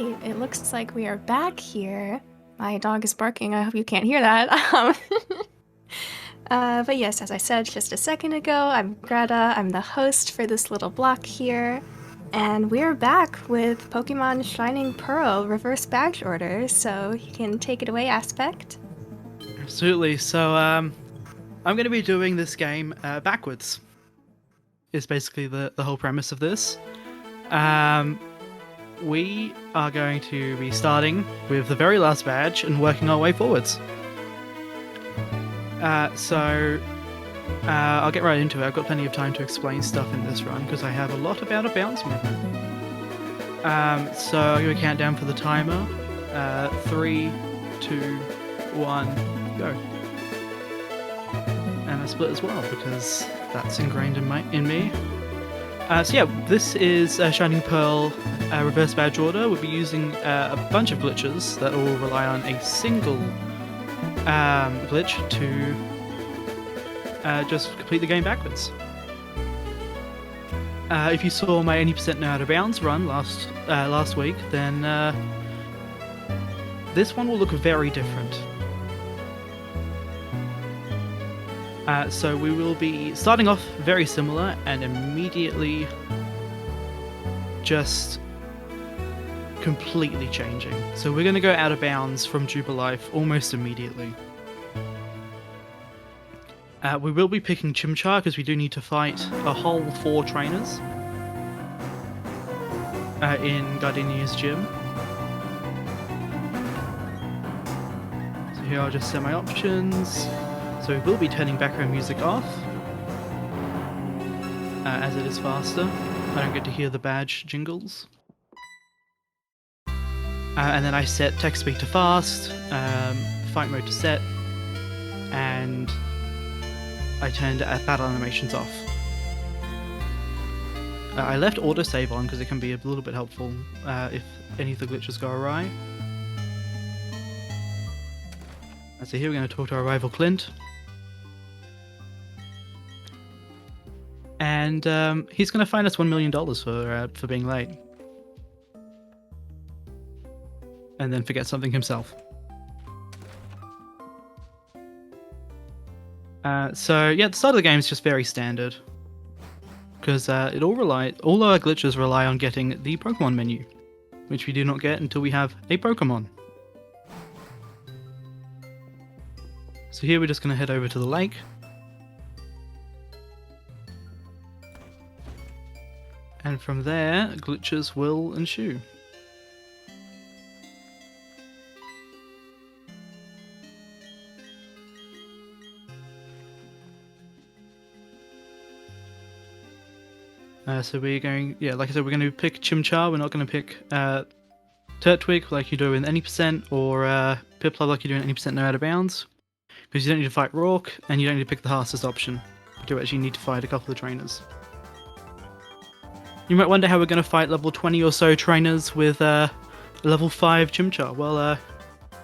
Alright, it looks like we are back here. My dog is barking, I hope you can't hear that. But yes, as I said just a second ago, I'm Greta, I'm the host for this little block here, and we're back with Pokemon Shining Pearl Reverse Badge Order, so you can take it away, Aspect. Absolutely. So, I'm going to be doing this game backwards. Is basically the whole premise of this. We are going to be starting with the very last badge and working our way forwards. I'll get right into it. I've got plenty of time to explain stuff in this run because I have a lot of out of bounds movement. So I'm going to count down for the timer. 3, 2, 1, go. And I split as well because that's ingrained in me. So yeah, this is Shining Pearl Reverse Badge Order. We'll be using a bunch of glitches that will rely on a single glitch to just complete the game backwards. If you saw my 80% no out of bounds run last week, then this one will look very different. So we will be starting off very similar and immediately just completely changing. So we're going to go out of bounds from Jubilife almost immediately. We will be picking Chimchar because we do need to fight a whole 4 trainers in Gardenia's gym. So here I'll just set my options. So we will be turning background music off, as it is faster. I don't get to hear the badge jingles. And then I set text speed to fast, fight mode to set, and I turned battle animations off. I left autosave on because it can be a little bit helpful if any of the glitches go awry. So here we're going to talk to our rival Clint. And he's going to fine us $1 million for being late. And then forget something himself. So yeah, the start of the game is just very standard. Because all our glitches rely on getting the Pokemon menu. Which we do not get until we have a Pokemon. So here we're just going to head over to the lake. And from there, glitches will ensue. So we're going, like I said, we're going to pick Chimchar. We're not going to pick Turtwig like you do in any percent, or Piplup like you do in any percent no out of bounds. Because you don't need to fight Rourke, and you don't need to pick the fastest option. You do actually need to fight a couple of trainers. You might wonder how we're going to fight level 20 or so trainers with level 5 Chimchar. Well,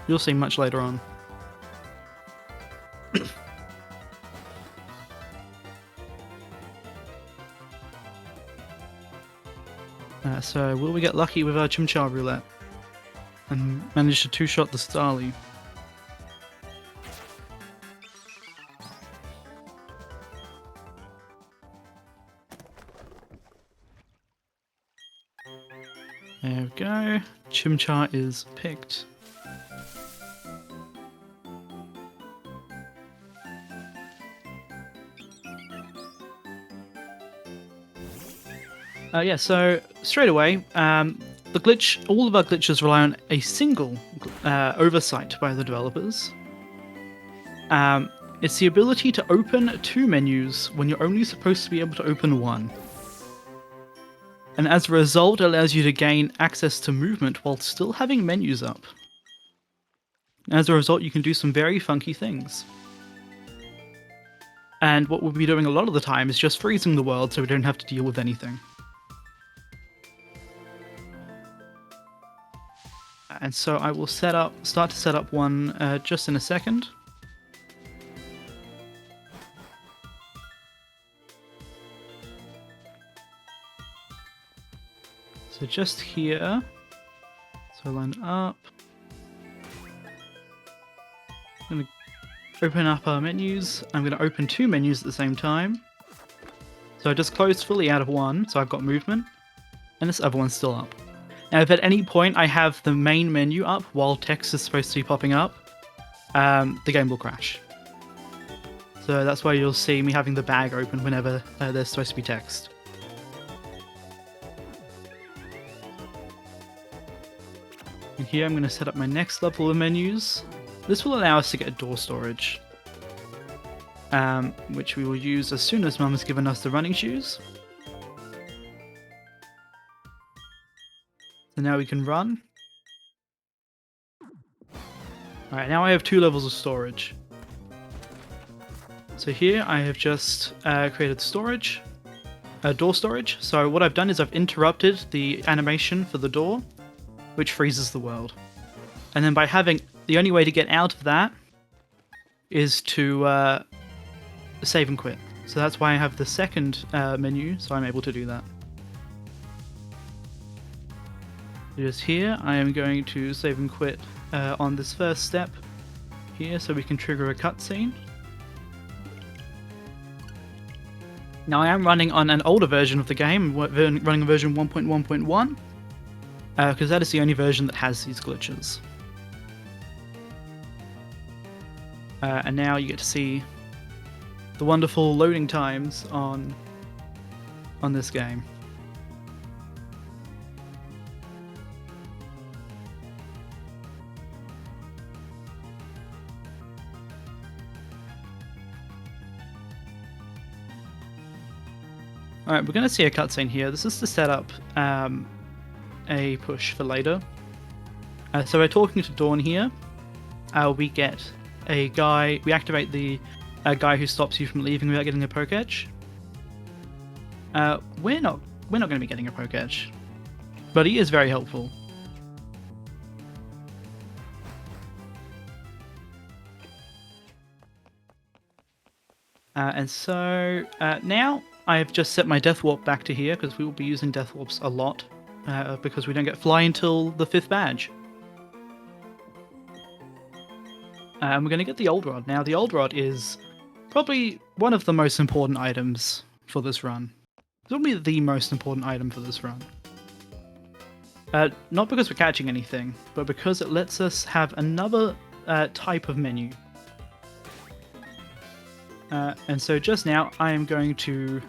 you'll see much later on. So will we get lucky with our Chimchar roulette and manage to two-shot the Starly? There we go. Chimchar is picked. Yeah, so straight away, all of our glitches rely on a single oversight by the developers. It's the ability to open 2 menus when you're only supposed to be able to open 1. And as a result, it allows you to gain access to movement while still having menus up. As a result, you can do some very funky things. And what we'll be doing a lot of the time is just freezing the world so we don't have to deal with anything. And so I will start to set up one just in a second. So just here, So line up. I'm going to open up our menus. I'm going to open 2 menus at the same time. So I just closed fully out of one, so I've got movement, and this other one's still up. Now, if at any point I have the main menu up while text is supposed to be popping up, the game will crash. So that's why you'll see me having the bag open whenever there's supposed to be text. And here I'm going to set up my next level of menus. This will allow us to get door storage, which we will use as soon as Mum has given us the running shoes. So now we can run. Alright, now I have 2 levels of storage. So here I have just created storage, door storage. So what I've done is I've interrupted the animation for the door, which freezes the world. And then by having, the only way to get out of that is to save and quit. So that's why I have the second menu, so I'm able to do that. Just here, I am going to save and quit on this first step here, so we can trigger a cutscene. Now I am running on an older version of the game, running version 1.1.1, because that is the only version that has these glitches. And now you get to see the wonderful loading times on this game. Alright, we're going to see a cutscene here. This is to set up a push for later. So we're talking to Dawn here. We get a guy, we activate the guy who stops you from leaving without getting a poke edge. We're not going to be getting a poke edge, but he is very helpful. And so now I have just set my death warp back to here, because we will be using death warps a lot, because we don't get fly until the 5th badge. And we're going to get the old rod. Now the old rod is probably one of the most important items for this run. It's probably the most important item for this run. Not because we're catching anything, but because it lets us have another type of menu. And so just now I am going to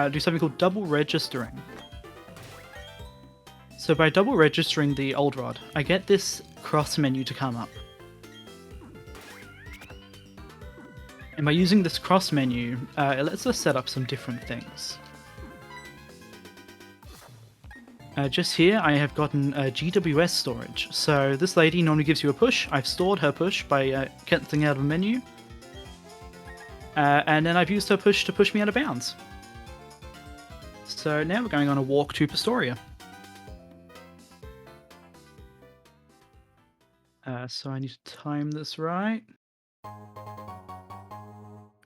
do something called double registering. So by double registering the old rod, I get this cross menu to come up. And by using this cross menu, it lets us set up some different things. Just here, I have gotten GWS storage. So this lady normally gives you a push. I've stored her push by cancelling out of a menu. And then I've used her push to push me out of bounds. So now we're going on a walk to Pastoria. So I need to time this right.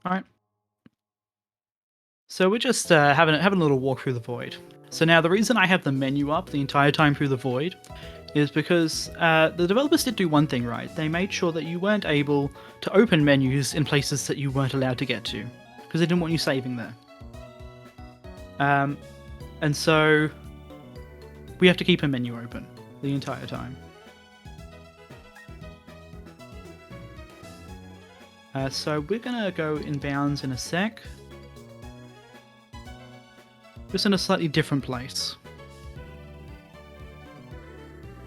Alright. So we're just having a little walk through the void. So now the reason I have the menu up the entire time through the void is because the developers did do one thing right. They made sure that you weren't able to open menus in places that you weren't allowed to get to, because they didn't want you saving there. And so we have to keep a menu open the entire time. So we're gonna go in bounds in a sec. Just in a slightly different place.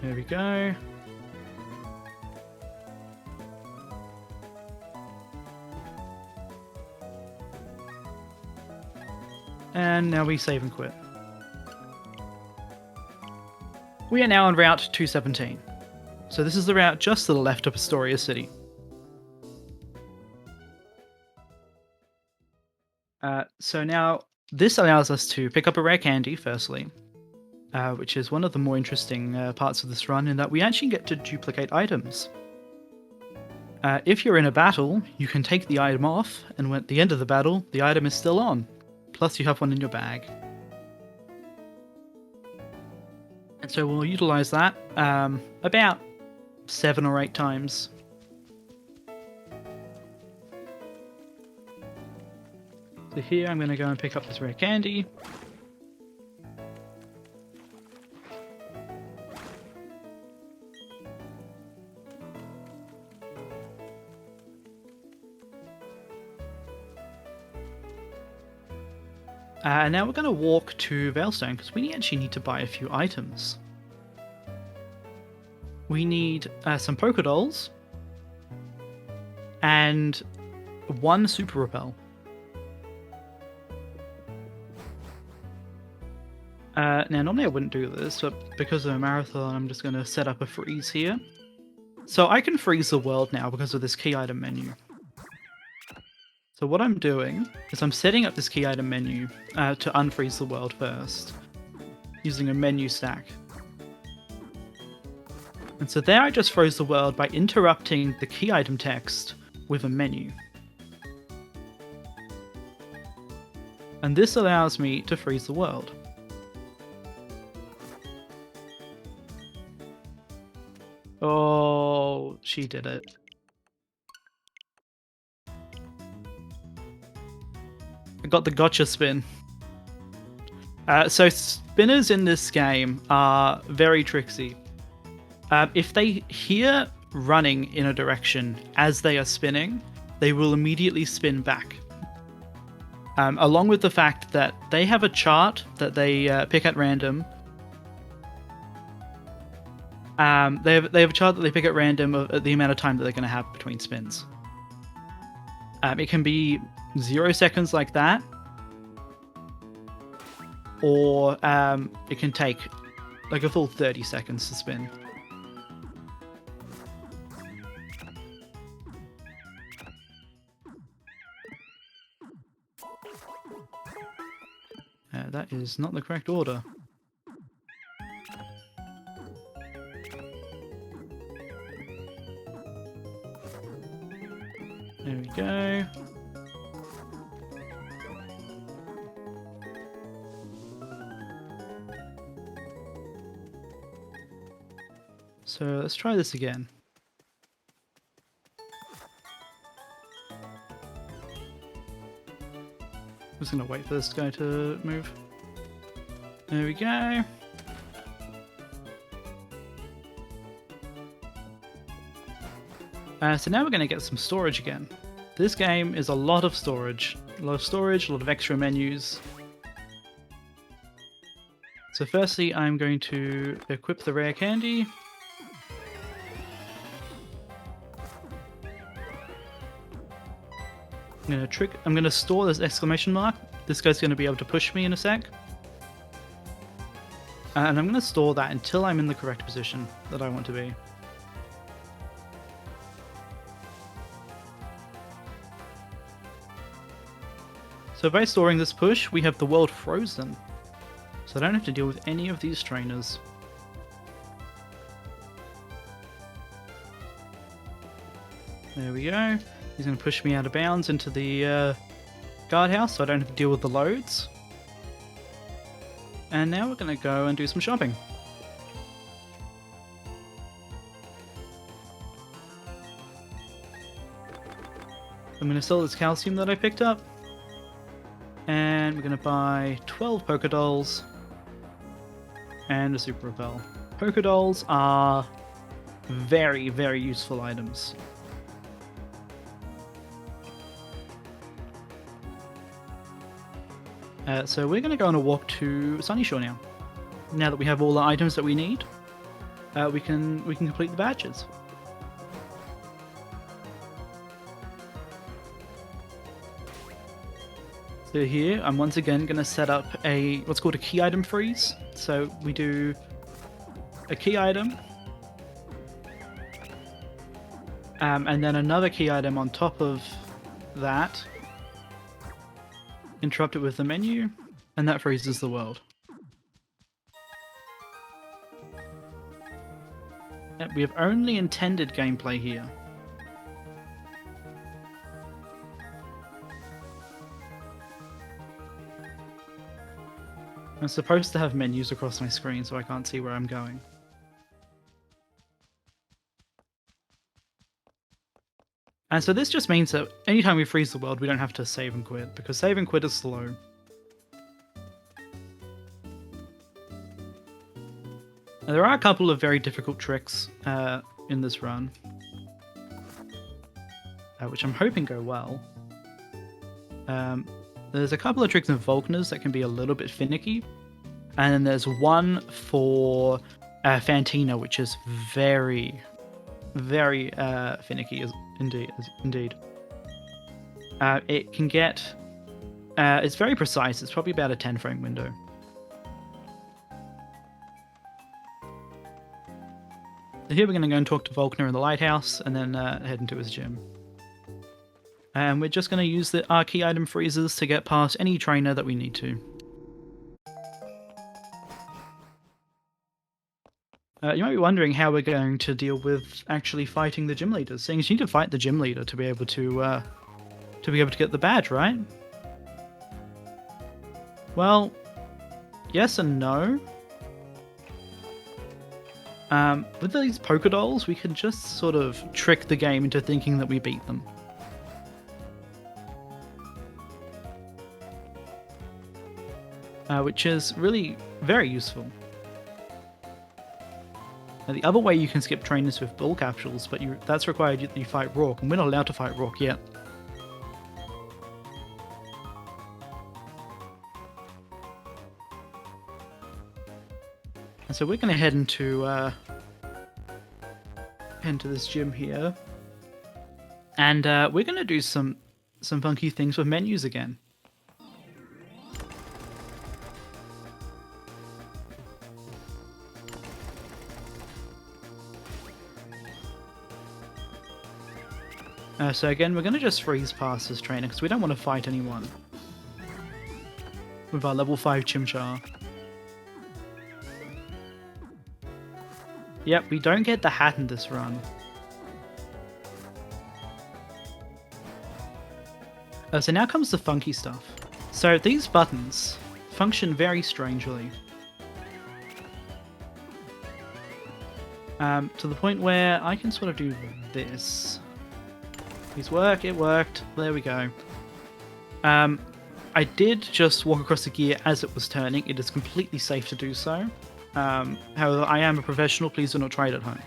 There we go. And now we save and quit. We are now on Route 217. So this is the route just to the left of Astoria City. So now this allows us to pick up a rare candy, firstly, which is one of the more interesting parts of this run, in that we actually get to duplicate items. If you're in a battle, you can take the item off, and at the end of the battle, the item is still on. Plus you have one in your bag. And so we'll utilize that about 7 or 8 times. So here I'm going to go and pick up this rare candy. And now we're going to walk to Veilstone because we actually need to buy a few items. We need some Pokédolls and 1 Super Repel. Now, normally I wouldn't do this, but because of a marathon, I'm just going to set up a freeze here. So I can freeze the world now because of this key item menu. So what I'm doing is I'm setting up this key item menu to unfreeze the world first, using a menu stack. And so there I just froze the world by interrupting the key item text with a menu. And this allows me to freeze the world. Oh, she did it. I got the gotcha spin. So spinners in this game are very tricksy. If they hear running in a direction as they are spinning, they will immediately spin back. Along with the fact that they have a chart that they pick at random. They have a chart that they pick at random of the amount of time that they're going to have between spins. It can be 0 seconds like that, or it can take like a full 30 seconds to spin. That is not the correct order. There we go. So let's try this again. I'm just going to wait for this guy to move. There we go. So now we're going to get some storage again. This game is a lot of storage. A lot of extra menus. So firstly, I'm going to equip the rare candy. I'm going to store this exclamation mark. This guy's going to be able to push me in a sec. And I'm going to store that until I'm in the correct position that I want to be. So by storing this push, we have the world frozen. So I don't have to deal with any of these trainers. There we go. He's going to push me out of bounds into the guardhouse so I don't have to deal with the loads. And now we're going to go and do some shopping. I'm going to sell this calcium that I picked up. And we're going to buy 12 Pokédolls and a Super Repel. Pokédolls are very, very useful items. So we're going to go on a walk to Sunnyshore now. Now that we have all the items that we need, we can complete the badges. So here, I'm once again going to set up what's called a key item freeze. So we do a key item, and then another key item on top of that. Interrupt it with the menu, and that freezes the world. Yep, we have only intended gameplay here. I'm supposed to have menus across my screen so I can't see where I'm going. And so this just means that anytime we freeze the world, we don't have to save and quit, because save and quit is slow. Now, there are a couple of very difficult tricks in this run, which I'm hoping go well. There's a couple of tricks in Volkners that can be a little bit finicky, and then there's one for Fantina, which is very, very finicky, indeed. It can get... it's very precise. It's probably about a 10-frame window. So here we're going to go and talk to Volkner in the lighthouse, and then head into his gym. And we're just going to use our key item freezers to get past any trainer that we need to. You might be wondering how we're going to deal with actually fighting the gym leaders, seeing as you need to fight the gym leader to be able to get the badge, right? Well, yes and no. With these Pokédolls, we can just sort of trick the game into thinking that we beat them. Which is really very useful. Now, the other way you can skip trainers with bull capsules, but that's required that you fight Rourke, and we're not allowed to fight Rourke yet. And so we're going to head into this gym here, and we're going to do some funky things with menus again. So again, we're going to just freeze past this trainer because we don't want to fight anyone with our level 5 Chimchar. Yep, we don't get the hat in this run. So now comes the funky stuff. So these buttons function very strangely. To the point where I can sort of do this. Please work, it worked, there we go. I did just walk across the gear as it was turning. It is completely safe to do so. However, I am a professional, please do not try it at home.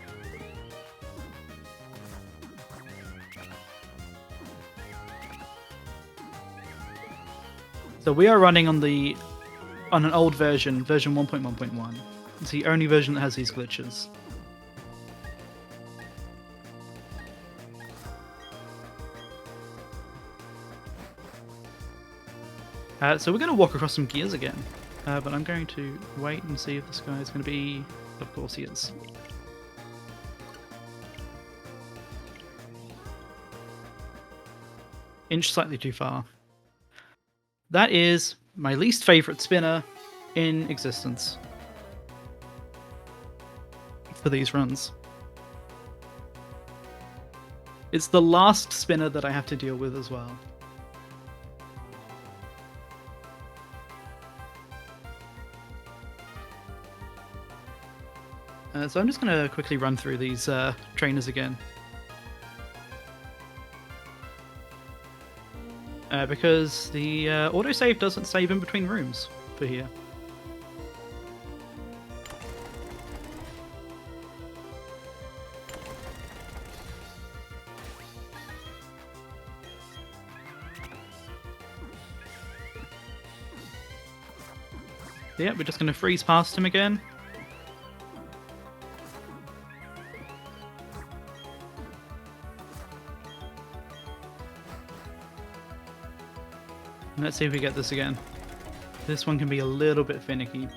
So we are running on an old version 1.1.1. It's the only version that has these glitches. So we're going to walk across some gears again, but I'm going to wait and see if this guy is going to be... Of course he is. Inch slightly too far. That is my least favourite spinner in existence for these runs. It's the last spinner that I have to deal with as well. So I'm just going to quickly run through these trainers again. Because the autosave doesn't save in between rooms for here. Yeah, we're just going to freeze past him again. Let's see if we get this again. This one can be a little bit finicky.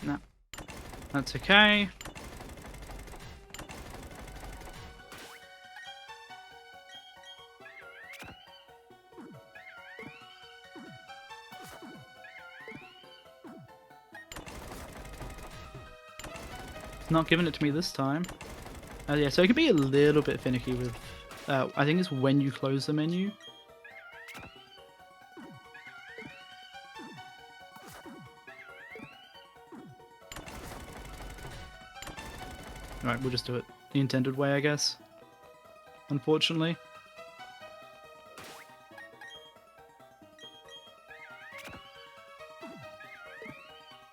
No, that's okay. Not giving it to me this time. Yeah, so it can be a little bit finicky with, I think it's when you close the menu. Alright, we'll just do it the intended way, I guess. Unfortunately.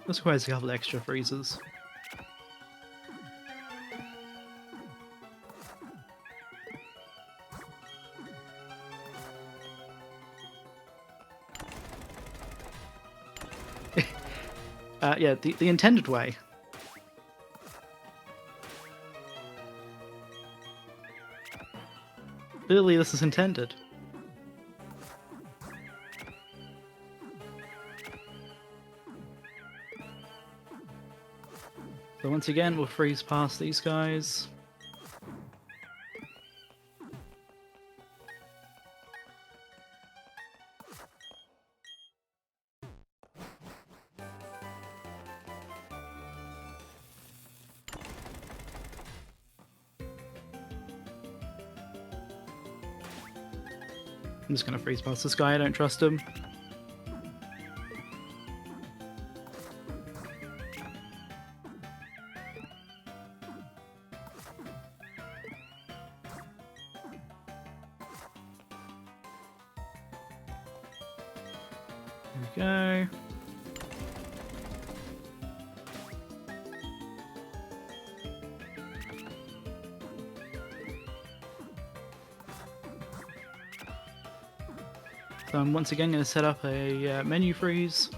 This requires a couple extra freezes. Yeah, the intended way. Clearly this is intended. So once again, we'll freeze past these guys. I'm just gonna freeze past this guy, I don't trust him. There we go. So I'm once again going to set up a menu freeze.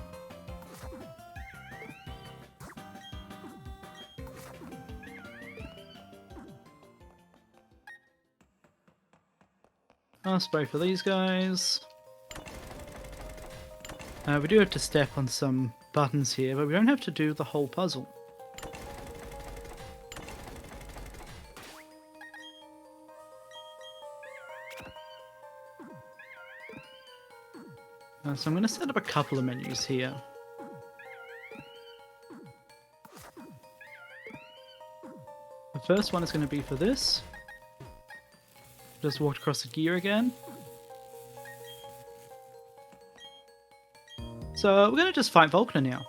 I'll spray for these guys. We do have to step on some buttons here, but we don't have to do the whole puzzle. So I'm going to set up a couple of menus here. The first one is going to be for this. Just walked across the gear again. So we're going to just fight Volkner now.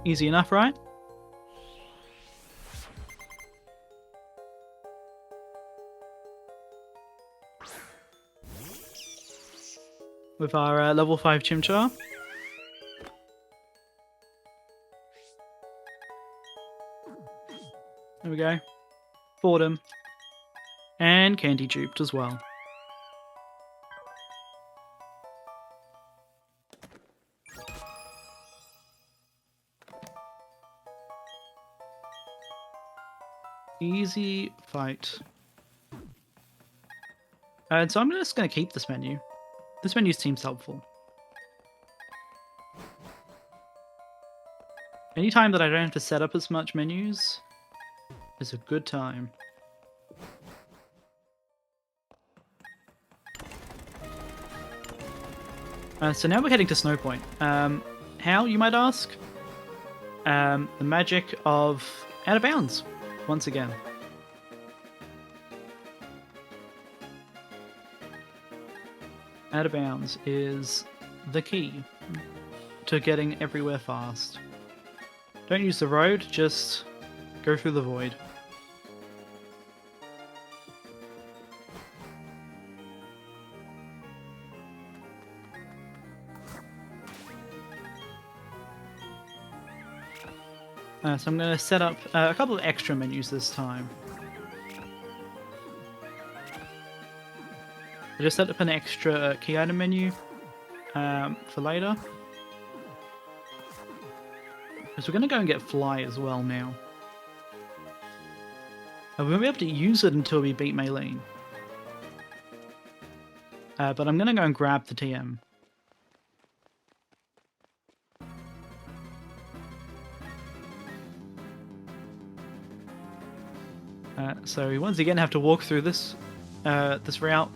Easy enough, right? With our level 5 Chimchar. There we go. Fought him. And candy duped as well. Easy fight. And so I'm just going to keep this menu. This menu seems helpful. Anytime that I don't have to set up as much menus is a good time. So now we're heading to Snow Point. How, you might ask? The magic of Out of Bounds, once again. Out of Bounds is the key to getting everywhere fast. Don't use the road, just go through the void. So I'm going to set up a couple of extra menus this time. I just set up an extra key item menu for later. Because we're going to go and get Fly as well now. We won't be able to use it until we beat Maylene. But I'm going to go and grab the TM. So we once again have to walk through this this route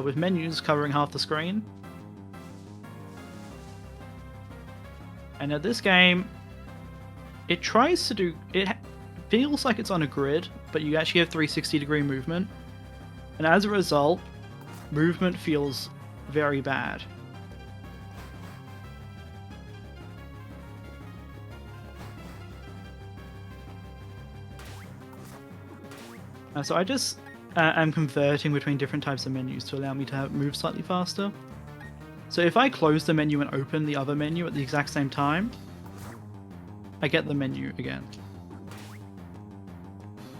with menus covering half the screen. And at this game, it tries to do... It feels like it's on a grid, but you actually have 360-degree movement. And as a result, movement feels very bad. So I just am converting between different types of menus to allow me to move slightly faster. So if I close the menu and open the other menu at the exact same time, I get the menu again.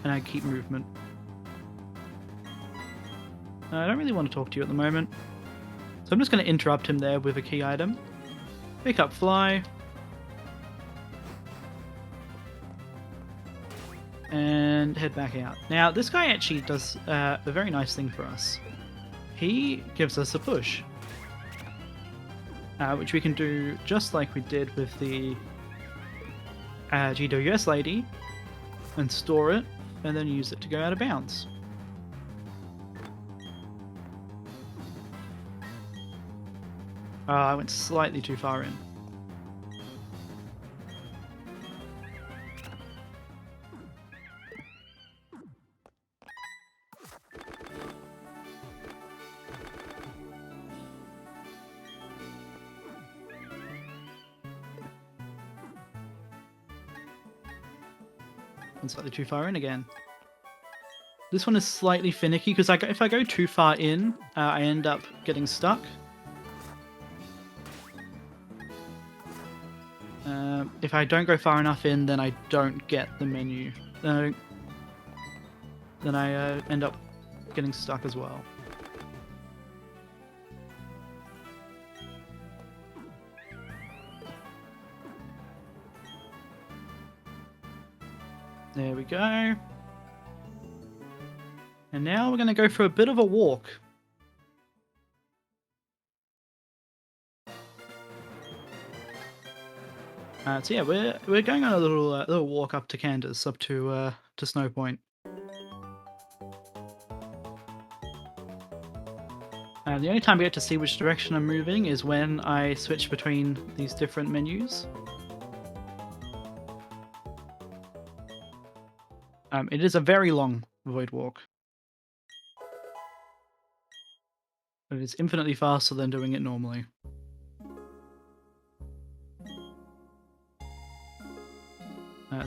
And I keep movement. I don't really want to talk to you at the moment. So I'm just going to interrupt him there with a key item. Pick up fly. And head back out. Now, this guy actually does a very nice thing for us. He gives us a push. Which we can do just like we did with the GWS lady. And store it, and then use it to go out of bounds. I went slightly too far in. And slightly too far in again. This one is slightly finicky because if I go too far in, I end up getting stuck. If I don't go far enough in, then I don't get the menu. Then I end up getting stuck as well. There we go. And now we're going to go for a bit of a walk. So yeah, we're going on a little walk up to Candace, up to Snow Point. The only time we get to see which direction I'm moving is when I switch between these different menus. It is a very long void walk. But it's infinitely faster than doing it normally.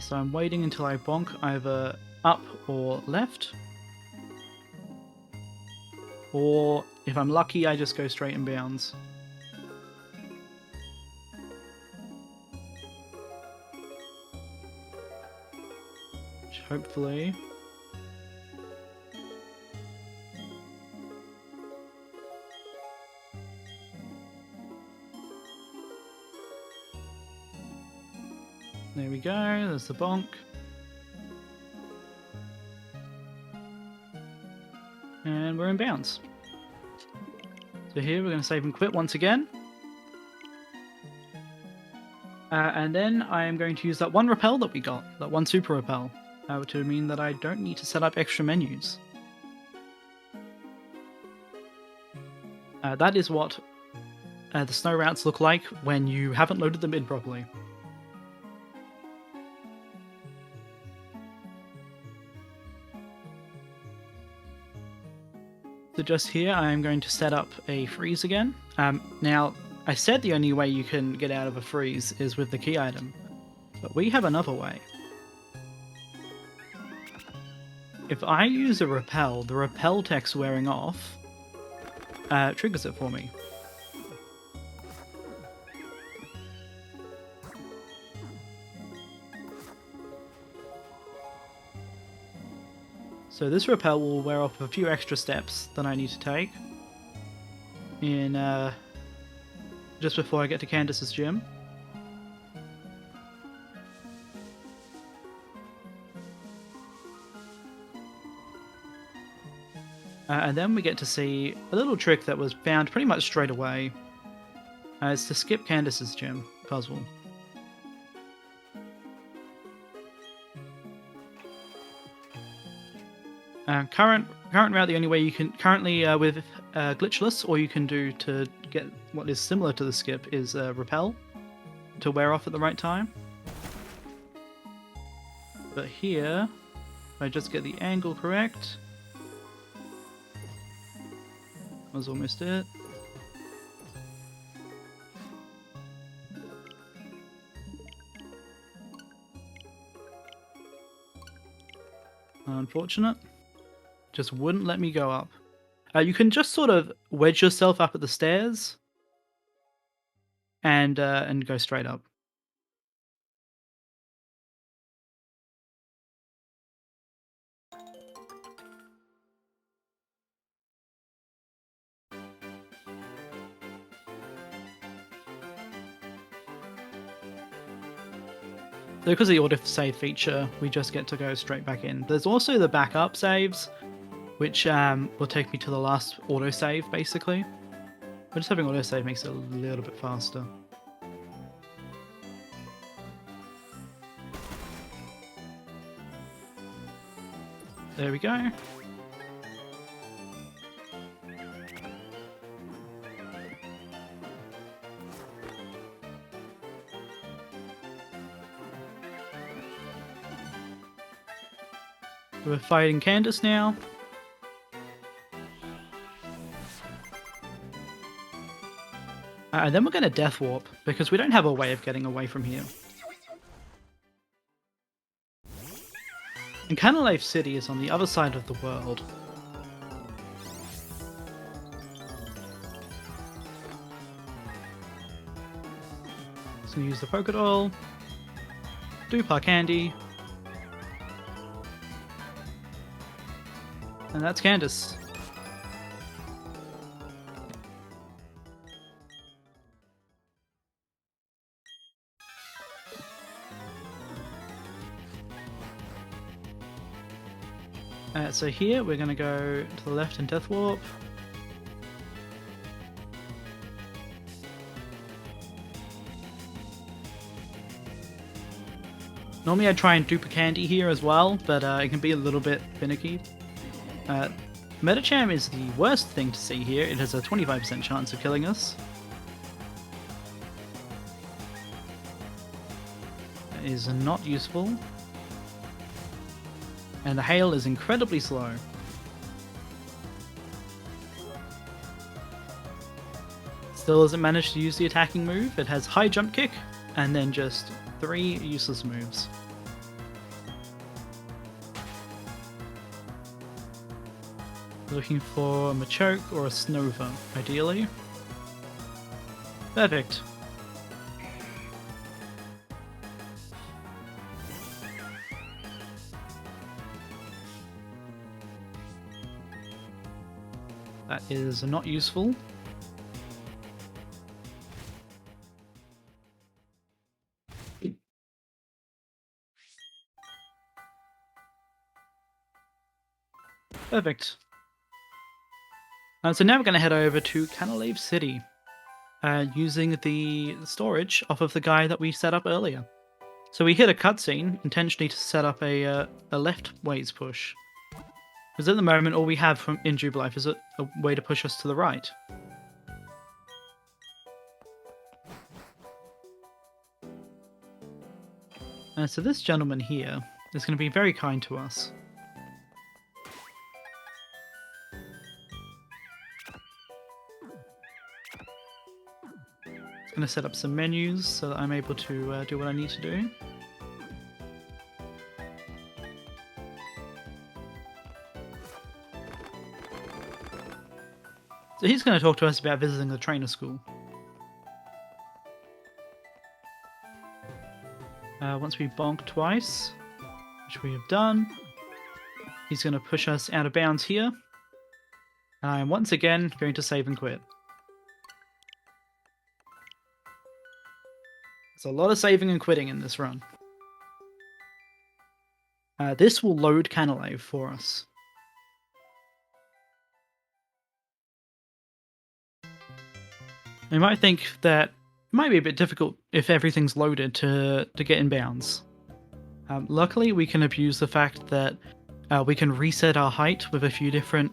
So I'm waiting until I bonk either up or left. Or if I'm lucky, I just go straight in bounds. Which hopefully... There we go, there's the bonk. And we're in bounds. So here we're going to save and quit once again. And then I am going to use that one repel that we got, that one super repel, which would mean that I don't need to set up extra menus. That is what the snow routes look like when you haven't loaded them in properly. So just here, I am going to set up a freeze again. Now, I said the only way you can get out of a freeze is with the key item, but we have another way. If I use a repel, the repel text wearing off triggers it for me. So this repel will wear off a few extra steps that I need to take in just before I get to Candace's gym. And then we get to see a little trick that was found pretty much straight away. It's to skip Candace's gym puzzle. Current route, the only way you can currently with glitchless, or you can do to get what is similar to the skip is repel. to wear off at the right time. But here, if I just get the angle correct, was almost it. Unfortunate. Just wouldn't let me go up. You can just sort of wedge yourself up at the stairs and go straight up. So because of the auto-save feature, we just get to go straight back in. There's also the backup saves, which will take me to the last auto-save, basically. But just having auto-save makes it a little bit faster. There we go. We're fighting Candace now. And then we're going to Death Warp, because we don't have a way of getting away from here. And Canalave City is on the other side of the world. So use the Poké Doll, Dupar Candy, and that's Candace. So here we're going to go to the left in Death Warp. Normally I'd try and dupe a candy here as well, but it can be a little bit finicky. Medicham is the worst thing to see here. It has a 25% chance of killing us. That is not useful. And the hail is incredibly slow. Still doesn't manage to use the attacking move. It has high jump kick, and then just 3 useless moves. Looking for a Machoke or a Snova, ideally. Perfect. That is not useful. Perfect. So now we're going to head over to Canalave City, using the storage off of the guy that we set up earlier. So we hit a cutscene intentionally to set up a left ways push. Because at the moment, all we have in Jubilife is a way to push us to the right. So this gentleman here is going to be very kind to us. It's going to set up some menus so that I'm able to do what I need to do. So he's going to talk to us about visiting the trainer school. Once we bonk twice, which we have done, he's going to push us out of bounds here. And I am once again going to save and quit. There's a lot of saving and quitting in this run. This will load Canalave for us. You might think that it might be a bit difficult if everything's loaded to get in bounds. Luckily, we can abuse the fact that we can reset our height with a few different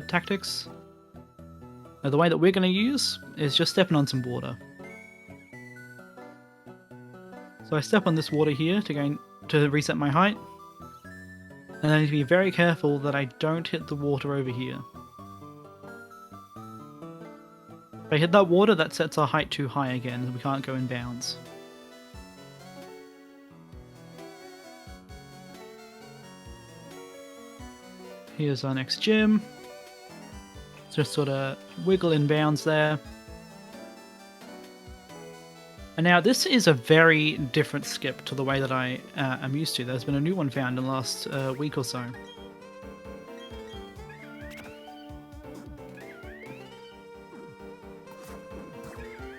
tactics. The way that we're going to use is just stepping on some water. So I step on this water here to reset my height. And I need to be very careful that I don't hit the water over here. If I hit that water, that sets our height too high again, and we can't go in bounds. Here's our next gym. Just sort of wiggle in bounds there. And now this is a very different skip to the way that I am used to. There's been a new one found in the last week or so.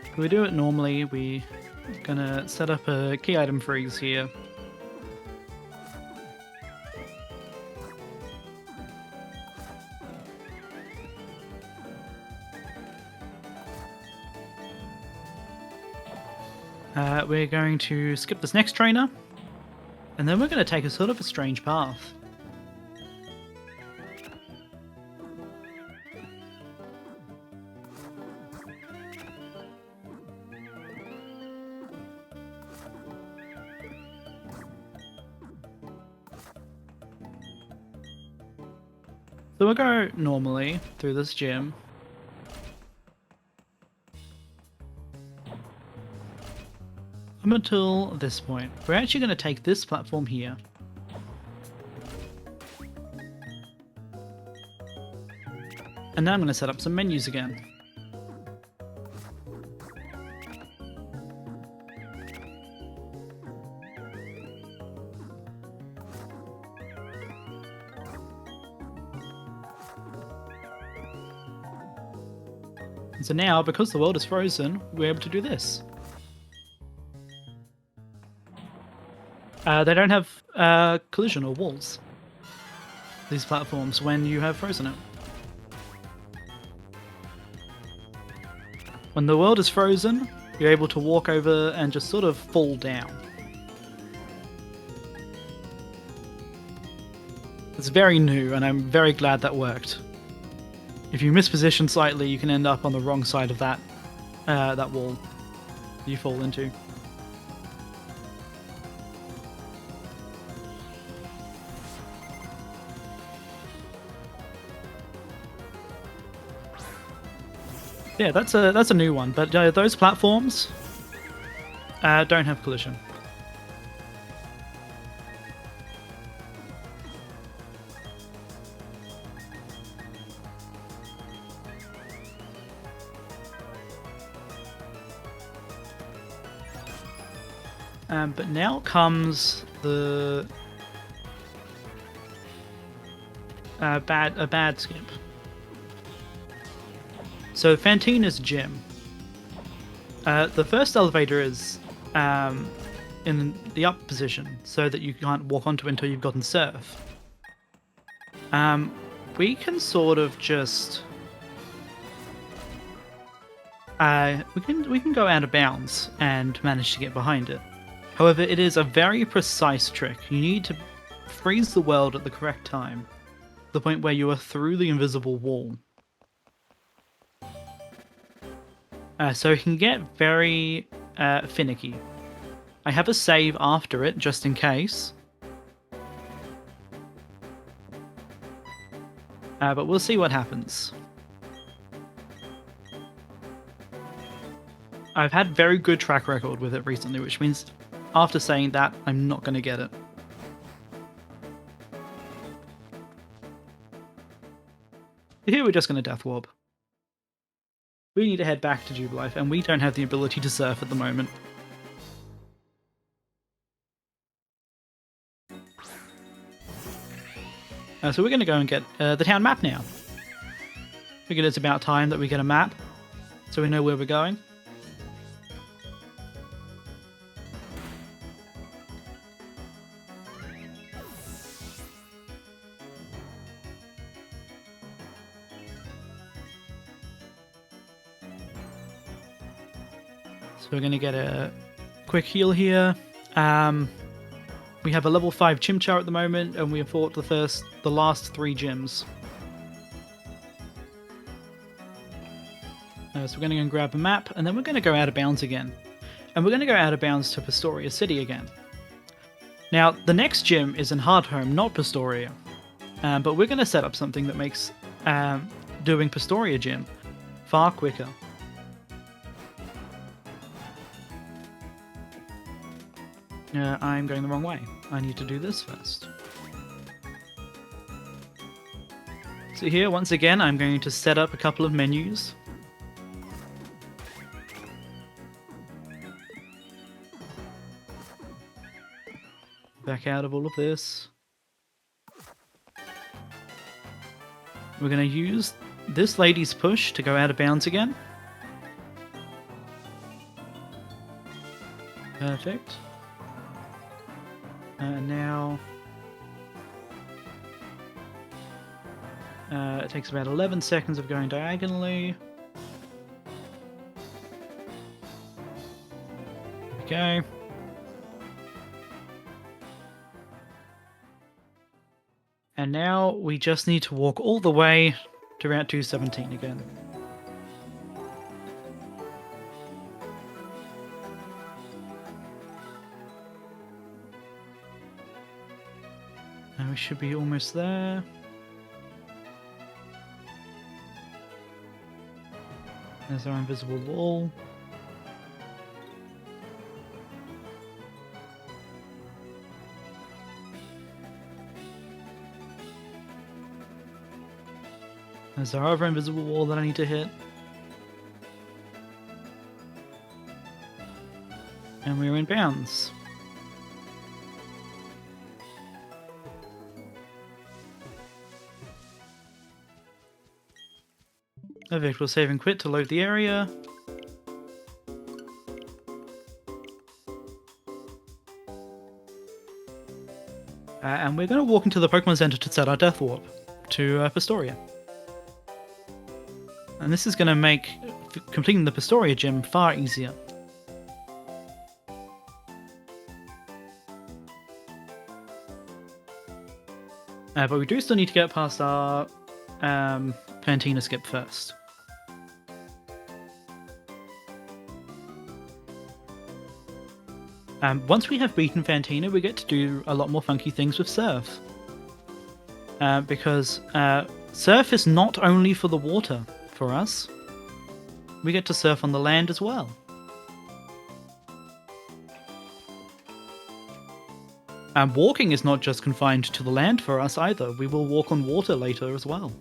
If we do it normally, we're gonna set up a key item freeze here. We're going to skip this next trainer, and then we're going to take a sort of a strange path. So we'll go normally through this gym. Up until this point. We're actually going to take this platform here. And now I'm going to set up some menus again. And so now, because the world is frozen, we're able to do this. They don't have collision or walls, these platforms, when you have frozen it. When the world is frozen, you're able to walk over and just sort of fall down. It's very new, and I'm very glad that worked. If you misposition slightly, you can end up on the wrong side of that wall you fall into. Yeah, that's a new one, but those platforms don't have collision. But now comes the bad skip. So Fantina's gym. The first elevator is in the up position, so that you can't walk onto it until you've gotten surf. We can sort of just we can go out of bounds and manage to get behind it. However, it is a very precise trick. You need to freeze the world at the correct time, the point where you are through the invisible wall. So it can get very finicky. I have a save after it, just in case. But we'll see what happens. I've had very good track record with it recently, which means after saying that, I'm not going to get it. Here we're just going to Death Warp. We need to head back to Jubilife, and we don't have the ability to surf at the moment. So we're going to go and get the town map now. Figured it's about time that we get a map, so we know where we're going. So we're going to get a quick heal here. We have a level 5 Chimchar at the moment, and we have fought the last 3 gyms. So we're going to go and grab a map, and then we're going to go out of bounds again. And we're going to go out of bounds to Pastoria City again. Now, the next gym is in Hardhome, not Pastoria. But we're going to set up something that makes doing Pastoria Gym far quicker. I'm going the wrong way. I need to do this first. So here, once again, I'm going to set up a couple of menus. Back out of all of this. We're going to use this lady's push to go out of bounds again. Perfect. Now... it takes about 11 seconds of going diagonally. Okay. And now we just need to walk all the way to Route 217 again. And we should be almost there. There's our invisible wall. There's our other invisible wall that I need to hit. And we're in bounds. Perfect, we'll save and quit to load the area. And we're going to walk into the Pokemon Center to set our Death Warp to Pastoria. And this is going to make completing the Pastoria gym far easier. But we do still need to get past our Fantina skip first. Once we have beaten Fantina, we get to do a lot more funky things with Surf. Because Surf is not only for the water for us, we get to surf on the land as well. And walking is not just confined to the land for us either, we will walk on water later as well.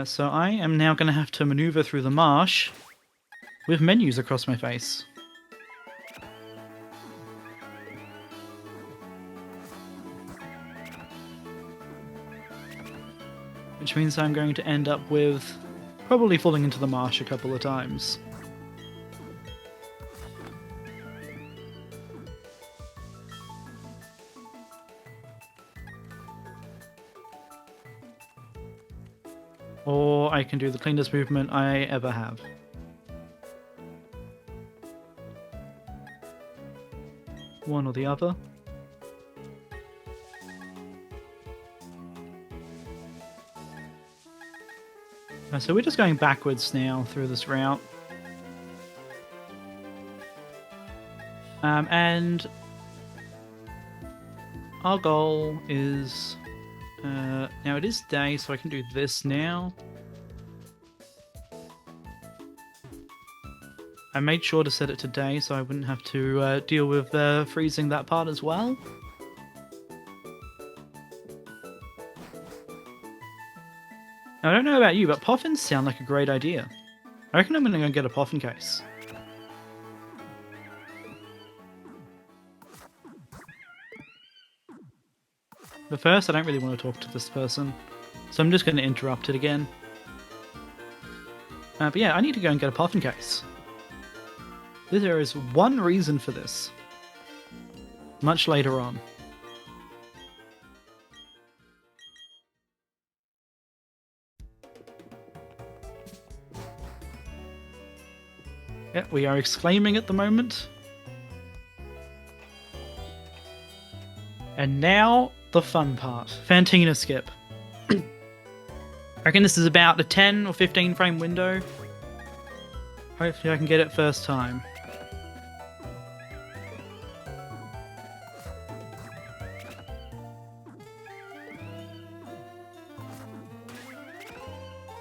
So I am now going to have to maneuver through the marsh with menus across my face. Which means I'm going to end up with probably falling into the marsh a couple of times. Or I can do the cleanest movement I ever have. One or the other. So we're just going backwards now through this route. And our goal is... now it is day, so I can do this now. I made sure to set it to day so I wouldn't have to deal with freezing that part as well. Now, I don't know about you, but Poffins sound like a great idea. I reckon I'm going to go get a Poffin case. But first, I don't really want to talk to this person, so I'm just going to interrupt it again. But yeah, I need to go and get a Poffin case. There is one reason for this. Much later on. Yeah, we are exclaiming at the moment. And now, the fun part. Fantina skip. I reckon this is about a 10 or 15 frame window. Hopefully I can get it first time.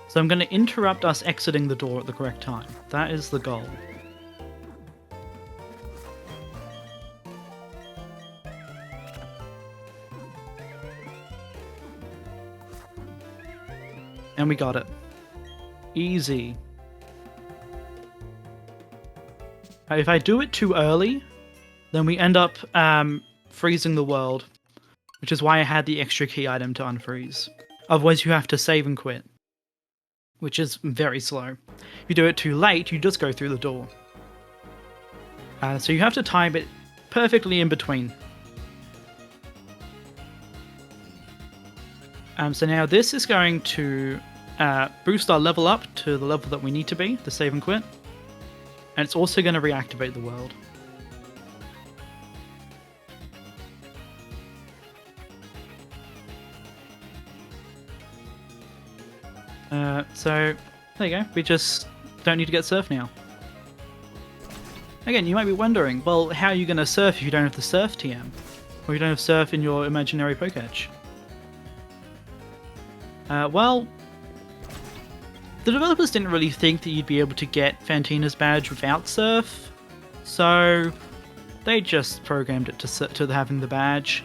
So I'm going to interrupt us exiting the door at the correct time. That is the goal. And we got it. Easy. If I do it too early, then we end up freezing the world, which is why I had the extra key item to unfreeze. Otherwise you have to save and quit, which is very slow. If you do it too late, you just go through the door. So you have to time it perfectly in between. So now this is going to boost our level up to the level that we need to be, the save and quit. And it's also going to reactivate the world. So there you go, we just don't need to get surf now. Again, you might be wondering, well, how are you going to surf if you don't have the surf TM? Or you don't have surf in your imaginary Pokétch? Well, the developers didn't really think that you'd be able to get Fantina's badge without surf, so they just programmed it to having the badge.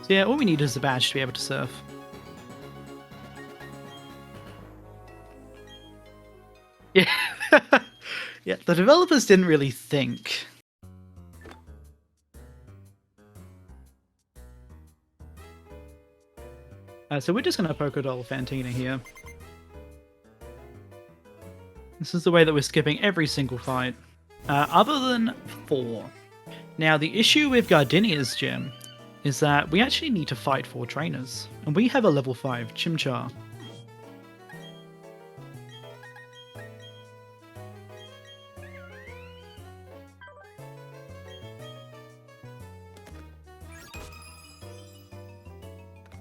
So yeah, all we need is the badge to be able to surf. Yeah. Yeah, the developers didn't really think. So we're just going to Pokédoll Fantina here. This is the way that we're skipping every single fight. Other than 4. Now, the issue with Gardenia's gym is that we actually need to fight 4 trainers. And we have a level 5 Chimchar.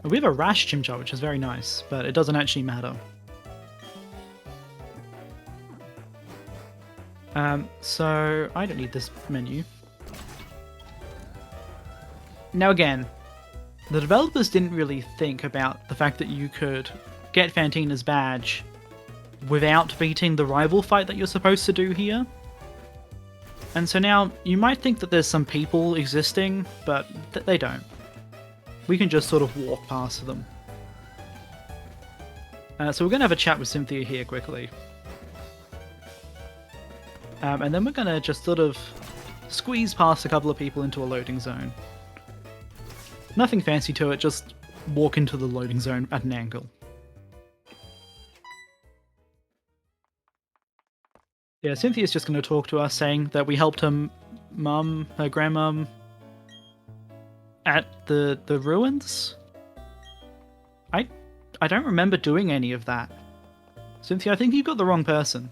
We have a Rash Chimchar, which is very nice, but it doesn't actually matter. So I don't need this menu. Now again, the developers didn't really think about the fact that you could get Fantina's badge without beating the rival fight that you're supposed to do here. And so now, you might think that there's some people existing, but they don't. We can just sort of walk past them. So we're going to have a chat with Cynthia here quickly. And then we're going to just sort of squeeze past a couple of people into a loading zone. Nothing fancy to it, just walk into the loading zone at an angle. Yeah, Cynthia's just going to talk to us saying that we helped her mum, her grandmum, at the ruins? I don't remember doing any of that. Cynthia, I think you got the wrong person.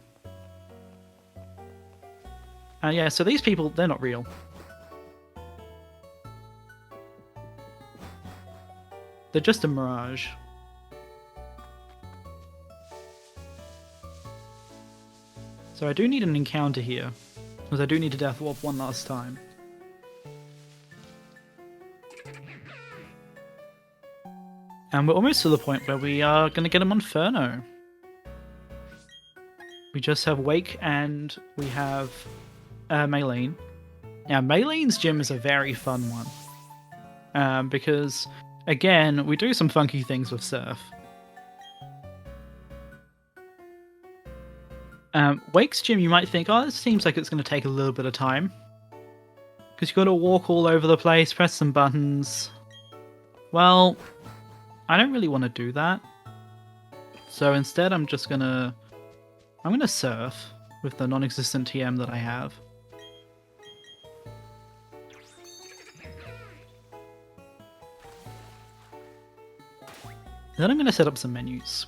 Yeah, so these people, they're not real. They're just a mirage. So I do need an encounter here, because I do need to Death Warp one last time. And we're almost to the point where we are going to get him on Inferno. We just have Wake and we have Maylene. Now, Maylene's gym is a very fun one. Because, again, we do some funky things with Surf. Wake's gym, you might think, oh, this seems like it's going to take a little bit of time. Because you've got to walk all over the place, press some buttons. Well, I don't really want to do that. So instead I'm just gonna... I'm gonna surf with the non-existent TM that I have. Then I'm gonna set up some menus.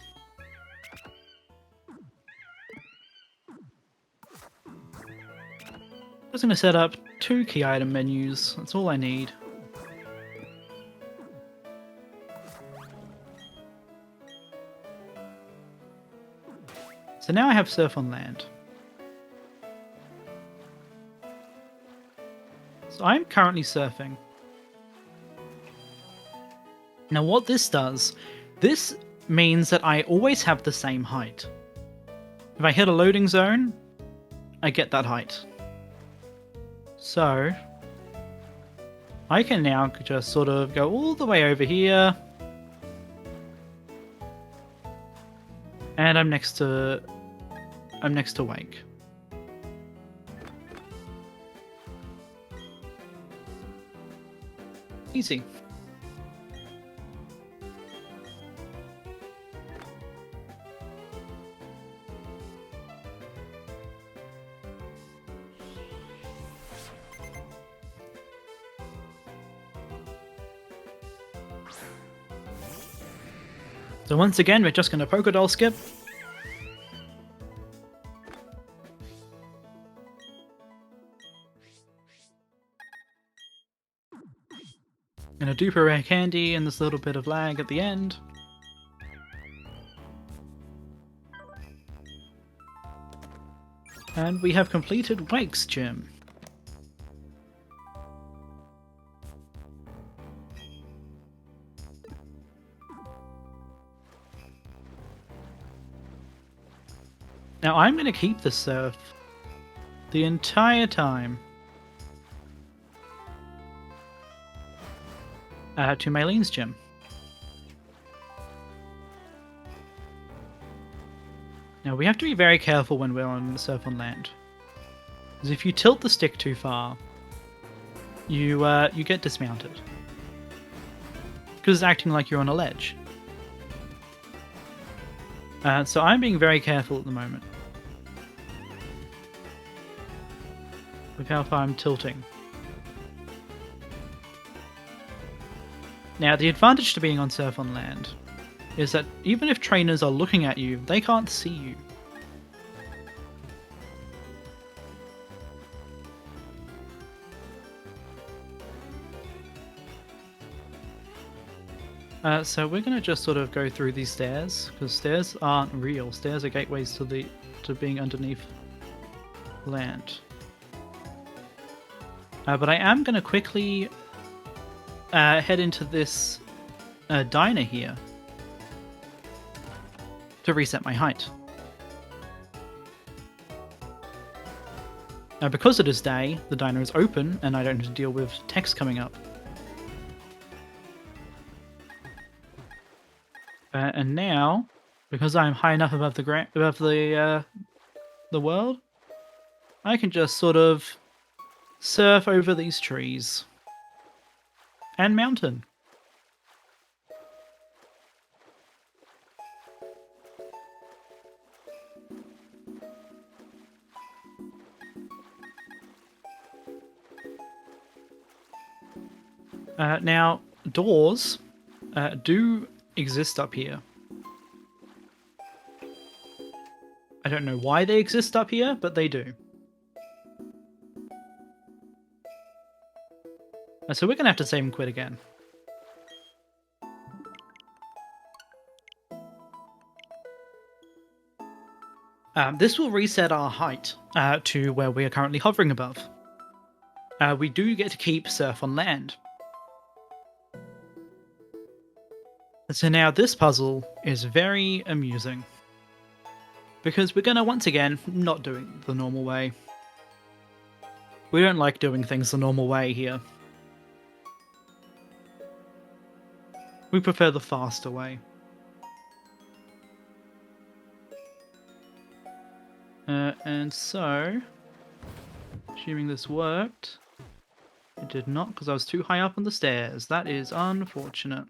just going to set up 2 key item menus. That's all I need. So now I have surf on land. So I'm currently surfing. Now what this does, this means that I always have the same height. If I hit a loading zone, I get that height. So I can now just sort of go all the way over here. And I'm next to Wake. Easy. So once again, we're just going to polka doll skip. Gonna duper rare candy and this little bit of lag at the end. And we have completed Wake's gym. Now I'm going to keep the surf the entire time to Maylene's gym. Now we have to be very careful when we're on surf on land, because if you tilt the stick too far, you get dismounted, because it's acting like you're on a ledge. So I'm being very careful at the moment with how far I'm tilting. Now, the advantage to being on surf on land is that even if trainers are looking at you, they can't see you. So we're going to just sort of go through these stairs, because stairs aren't real. Stairs are gateways to being underneath land. But I am going to quickly head into this diner here to reset my height. Now, because it is day, the diner is open, and I don't have to deal with text coming up. And now, because I'm high enough above the world, I can just sort of surf over these trees and mountain. Now, doors do exist up here. I don't know why they exist up here, but they do. So we're going to have to save and quit again. This will reset our height to where we are currently hovering above. We do get to keep surf on land. So now this puzzle is very amusing, because we're going to once again not do it the normal way. We don't like doing things the normal way here. We prefer the faster way. And so, assuming this worked, it did not because I was too high up on the stairs. That is unfortunate.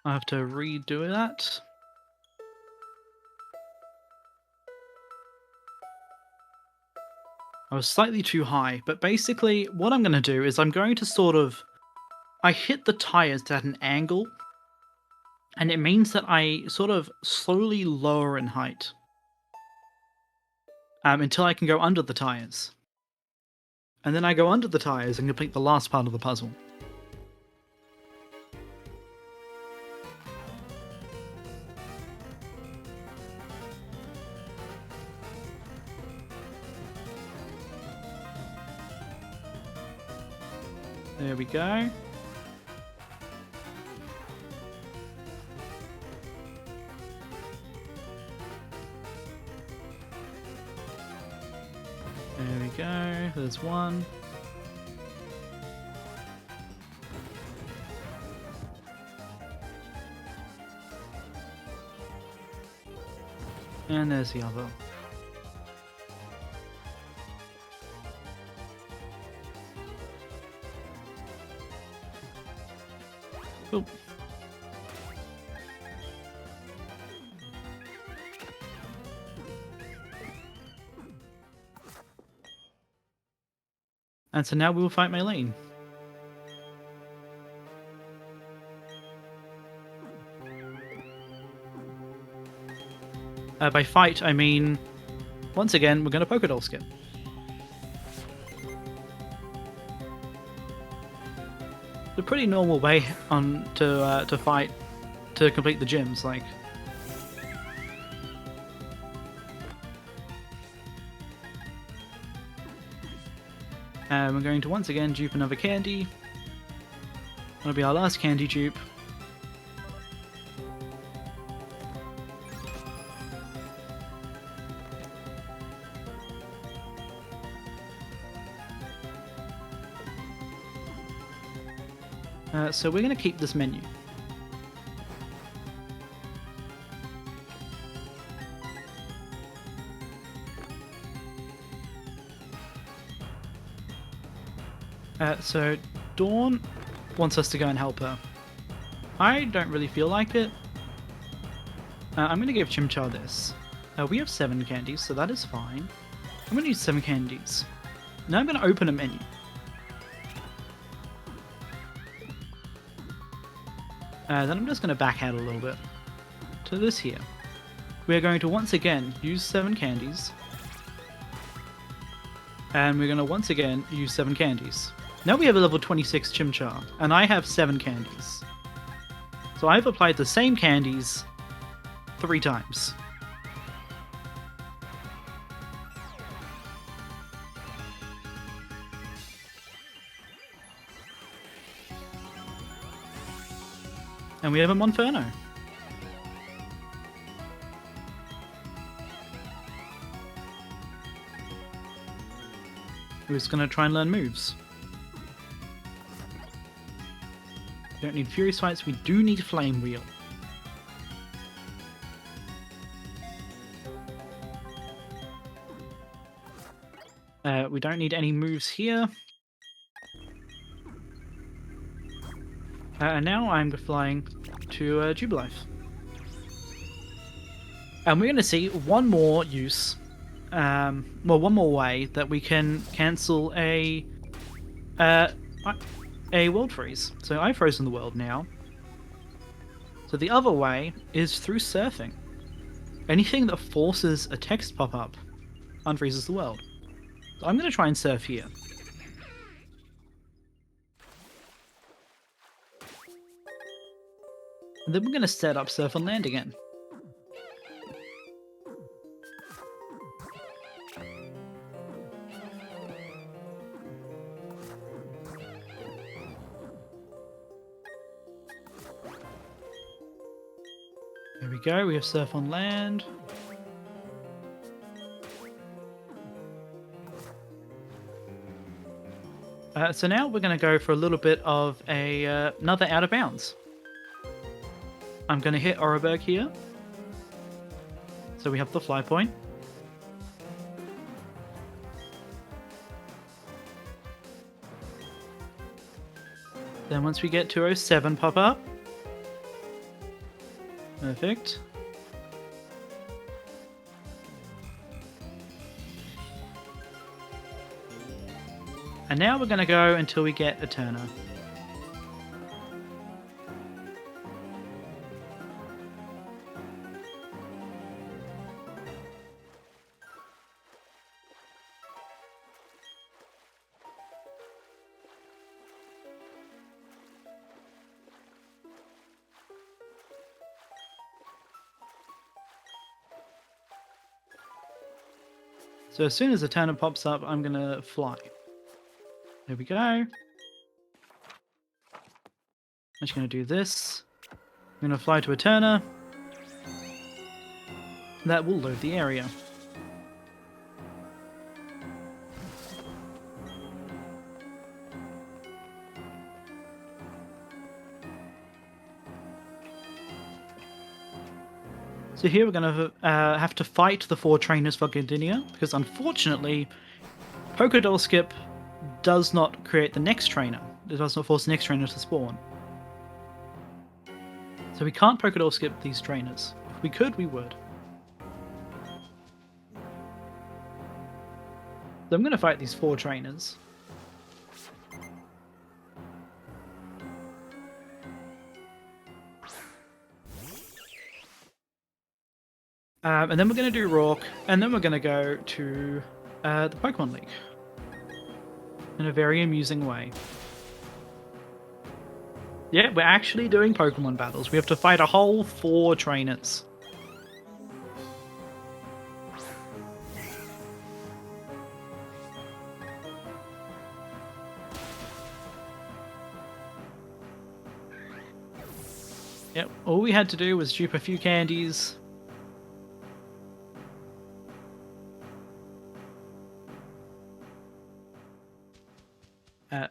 I have to redo that. I was slightly too high, but basically what I'm going to do is I'm going to sort of... I hit the tires at an angle, and it means that I sort of slowly lower in height. until I can go under the tires. And then I go under the tires and complete the last part of the puzzle. There we go. There we go, there's one. And there's the other. Cool. And so now we will fight Maylene. By fight, I mean, once again, we're going to Pokédoll skip. It's a pretty normal way to fight, to complete the gyms, like. And we're going to once again dupe another candy. That'll be our last candy dupe. So we're going to keep this menu. So Dawn wants us to go and help her. I don't really feel like it. I'm going to give Chimchar this. We have 7 candies, so that is fine. I'm going to use 7 candies. Now I'm going to open a menu. Then I'm just going to back out a little bit to this here. We're going to once again use 7 candies. And we're going to once again use 7 candies. Now we have a level 26 Chimchar, and I have 7 candies. So I've applied the same candies 3 times. And we have a Monferno. Who's going to try and learn moves. We don't need Fury Swipes, we do need Flame Wheel. We don't need any moves here. And now I'm flying to Jubilife. And we're going to see one more use, well, one more way that we can cancel a world freeze. So I've frozen the world now. So the other way is through surfing. Anything that forces a text pop-up unfreezes the world. So I'm going to try and surf here. And then we're going to set up Surf on Land again. There we go, we have Surf on Land. So now we're going to go for a little bit of another out of bounds. I'm going to hit Oreburgh here. So we have the fly point. Then once we get to 07 pop up. Perfect. And now we're going to go until we get Eterna. So as soon as the turnip pops up, I'm going to fly. There we go. I'm just going to do this. I'm going to fly to a turner. That will load the area. So here we're going to have to fight the 4 trainers for Gardenia, because unfortunately, Pokédoll Skip does not create the next trainer. It does not force the next trainer to spawn. So we can't Pokédoll Skip these trainers. If we could, we would. So I'm going to fight these 4 trainers. And then we're going to do Rourke, and then we're going to go to the Pokemon League. In a very amusing way. Yeah, we're actually doing Pokemon battles. We have to fight a whole 4 trainers. Yep, all we had to do was dupe a few candies.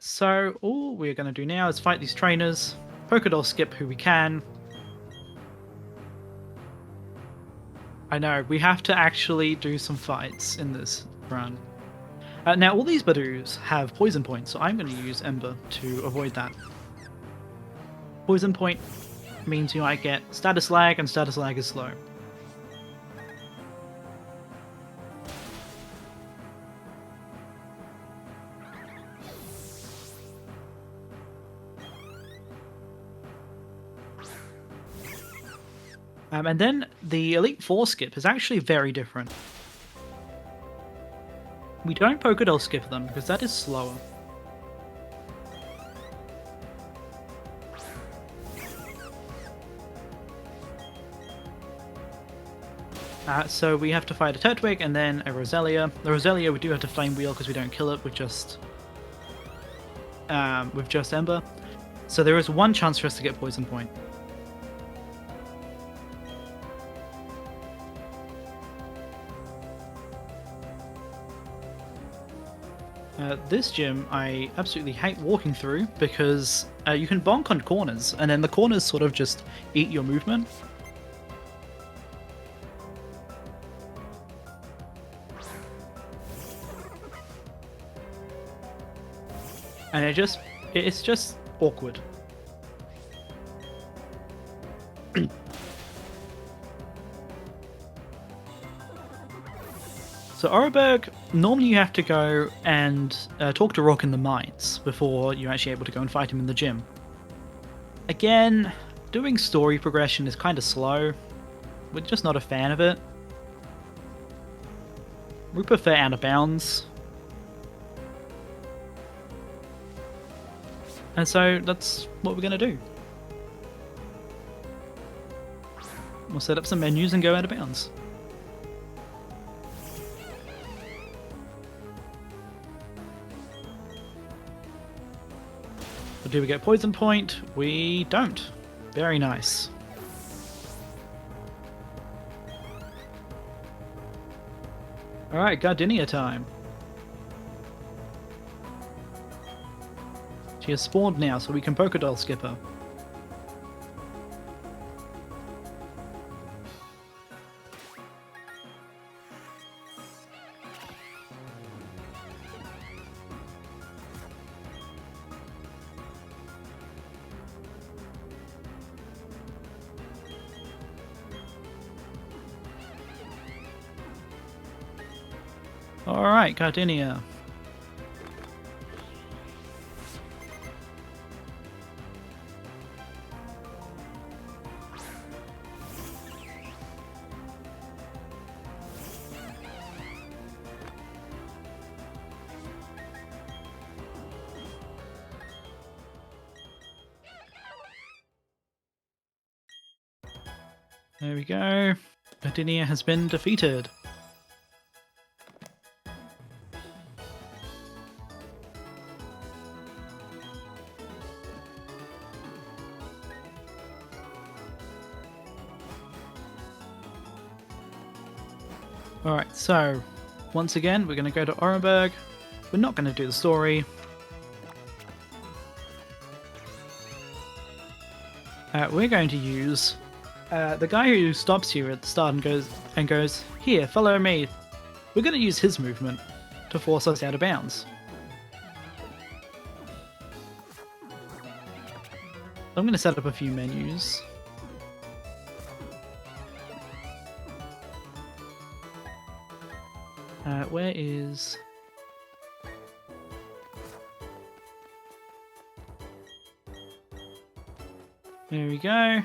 So all we're going to do now is fight these trainers, Pokédoll Skip who we can. I know, we have to actually do some fights in this run. Now all these Badoos have poison points, so I'm going to use Ember to avoid that. Poison point means you might get status lag, and status lag is slow. And then the Elite Four skip is actually very different. We don't Pokédoll skip them because that is slower. So we have to fight a Turtwig and then a Roselia. The Roselia we do have to Flame Wheel because we don't kill it with just Ember. So there is one chance for us to get Poison Point. This gym I absolutely hate walking through because you can bonk on corners and then the corners sort of just eat your movement. And it's just awkward. So Oreburgh, normally you have to go and talk to Rock in the mines before you're actually able to go and fight him in the gym. Again, doing story progression is kind of slow. We're just not a fan of it. We prefer Out of Bounds. And so that's what we're going to do. We'll set up some menus and go Out of Bounds. Do we get Poison Point? We don't. Very nice. Alright, Gardenia time. She has spawned now, so we can Pokédoll skip her. Alright, Gardenia. There we go. Gardenia has been defeated. Alright, so once again, we're going to go to Orenburg. We're not going to do the story. We're going to use the guy who stops here at the start and goes, "Here, follow me." We're going to use his movement to force us out of bounds. I'm going to set up a few menus. Where is... There we go.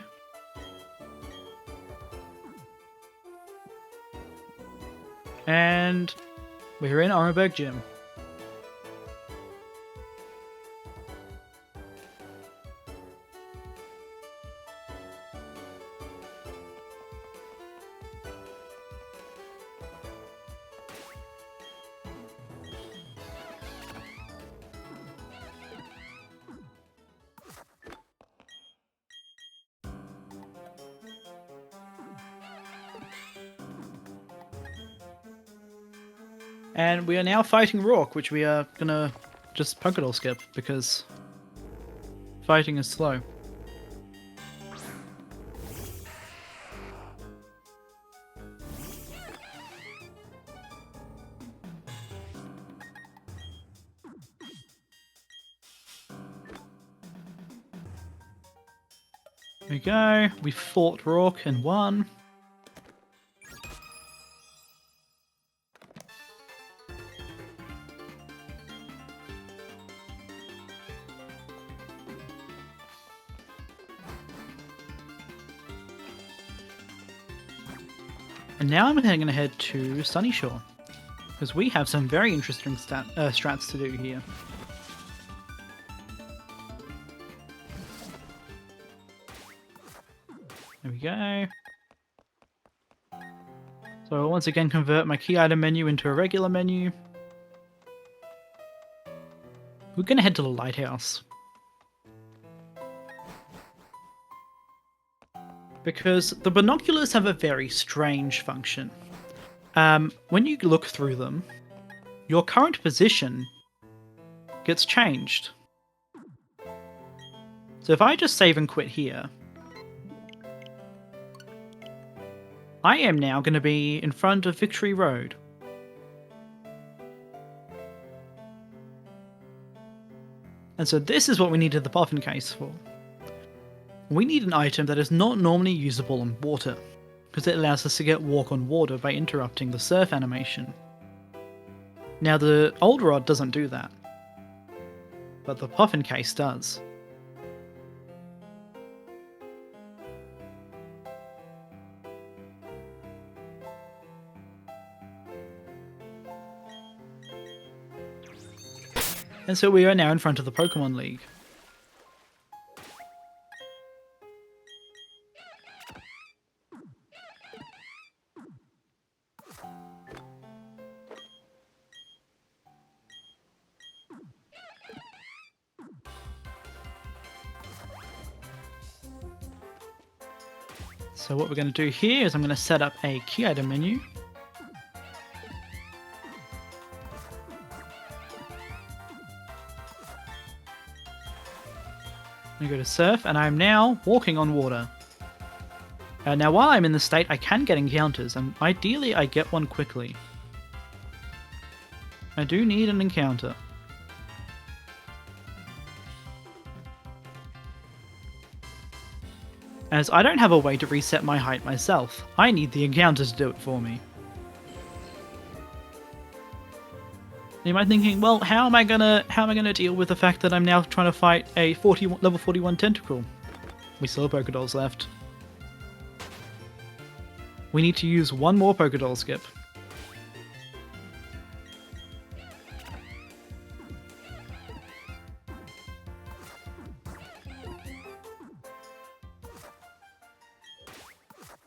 And we're in Orenburg Gym. And we are now fighting Rourke, which we are gonna just Pokédoll skip because fighting is slow. There we go. We fought Rourke and won. And now I'm going to head to Sunnyshore, because we have some very interesting strats to do here. There we go. So I'll once again convert my key item menu into a regular menu. We're going to head to the lighthouse. Because the binoculars have a very strange function. When you look through them, your current position gets changed. So if I just save and quit here, I am now going to be in front of Victory Road. And so this is what we needed the Puffin case for. We need an item that is not normally usable on water, because it allows us to get walk on water by interrupting the surf animation. Now the old rod doesn't do that, but the Puffin case does. And so we are now in front of the Pokémon League. So what we're going to do here is I'm going to set up a key item menu. I'm going to go to surf, and I'm now walking on water. Now while I'm in this state, I can get encounters, and ideally I get one quickly. I do need an encounter. As I don't have a way to reset my height myself, I need the encounter to do it for me. You might be thinking, well, how am I gonna deal with the fact that I'm now trying to fight a level 41 Tentacle? We still have Pokédolls left. We need to use one more Pokédoll skip.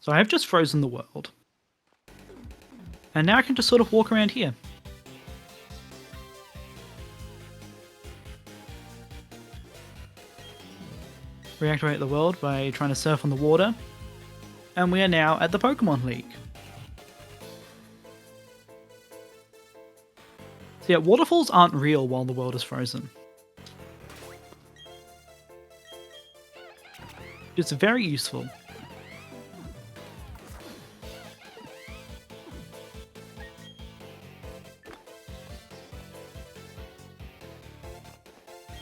So I have just frozen the world. And now I can just sort of walk around here. Reactivate the world by trying to surf on the water. And we are now at the Pokemon League. Yeah, waterfalls aren't real while the world is frozen. It's very useful.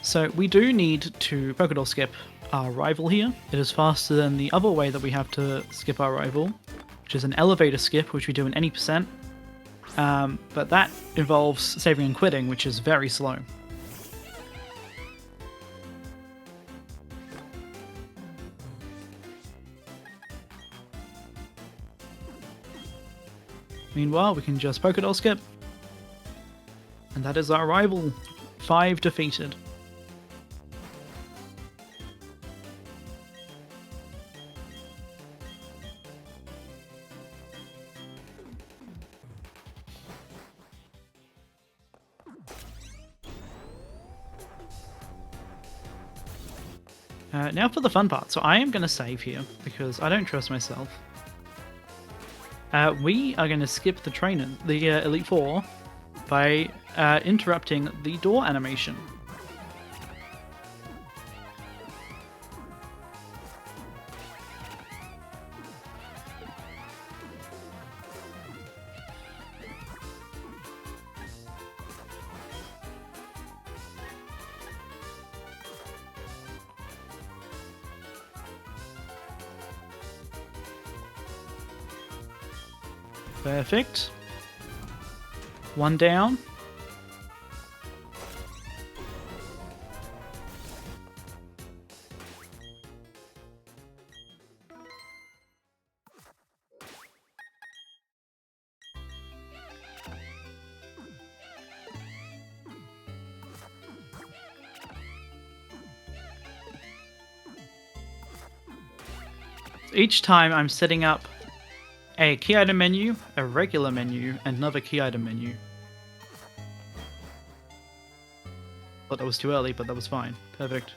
So we do need to Pokédoll skip our rival here. It is faster than the other way that we have to skip our rival, which is an elevator skip, which we do in any percent. But that involves saving and quitting, which is very slow. Meanwhile, we can just Pokédoll skip. And that is our rival. 5 defeated. Now for the fun part. So I am going to save here because I don't trust myself. We are going to skip the trainer, the Elite Four, by interrupting the door animation. Perfect. One down. Each time I'm setting up a key item menu, a regular menu, and another key item menu. Thought that was too early, but that was fine. Perfect.